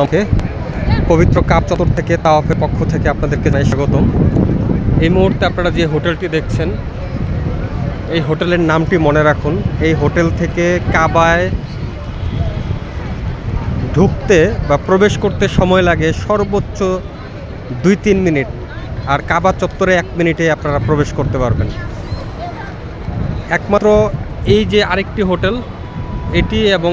আমাকে পবিত্র কাব চত্বর থেকে তাওয়াফের পক্ষ থেকে আপনাদেরকে জানাই স্বাগতম। এই মুহূর্তে আপনারা যে হোটেলটি দেখছেন, এই হোটেলের নামটি মনে রাখুন। এই হোটেল থেকে কাবায় ঢুকতে বা প্রবেশ করতে সময় লাগে সর্বোচ্চ 2-3 মিনিট, আর কাবা চত্বরে 1 মিনিটে আপনারা প্রবেশ করতে পারবেন। একমাত্র এই যে আরেকটি হোটেল, এটি এবং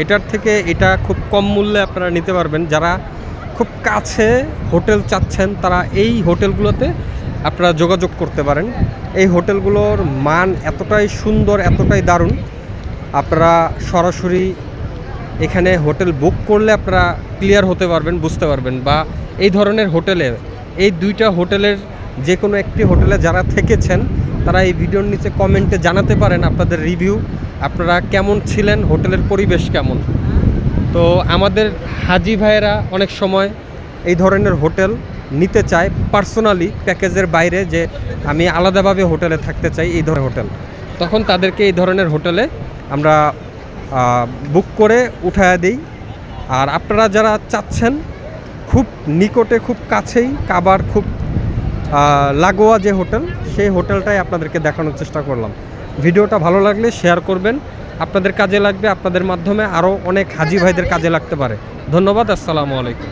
এটার থেকে এটা খুব কম মূল্যে আপনারা নিতে পারবেন। যারা খুব কাছে হোটেল চাচ্ছেন তারা এই হোটেলগুলোতে আপনারা যোগাযোগ করতে পারেন। এই হোটেলগুলোর মান এতটাই সুন্দর, এতটাই দারুণ, আপনারা সরাসরি এখানে হোটেল বুক করলে আপনারা ক্লিয়ার হতে পারবেন, বুঝতে পারবেন। বা এই ধরনের হোটেলে, এই দুইটা হোটেলের যে কোনো একটি হোটেলে যারা থেকেছেন তারা এই ভিডিওর নিচে কমেন্টে জানাতে পারেন আপনাদের রিভিউ, আপনারা কেমন ছিলেন, হোটেলের পরিবেশ কেমন। তো আমাদের হাজি ভাইয়েরা অনেক সময় এই ধরনের হোটেল নিতে চায় পার্সোনালি, প্যাকেজের বাইরে, যে আমি আলাদাভাবে হোটেলে থাকতে চাই এই ধরনের হোটেল, তখন তাদেরকে এই ধরনের হোটেলে আমরা বুক করে উঠায়া দিই। আর আপনারা যারা চাচ্ছেন খুব নিকটে, খুব কাছেই কাবার খুব লাগোয়া যে হোটেল, সেই হোটেলটাই আপনাদেরকে দেখানোর চেষ্টা করলাম। ভিডিওটা ভালো লাগলে শেয়ার করবেন, আপনাদের কাজে লাগবে, আপনাদের মাধ্যমে আরও অনেক হাজি ভাইদের কাজে লাগতে পারে। ধন্যবাদ, আসসালামু আলাইকুম।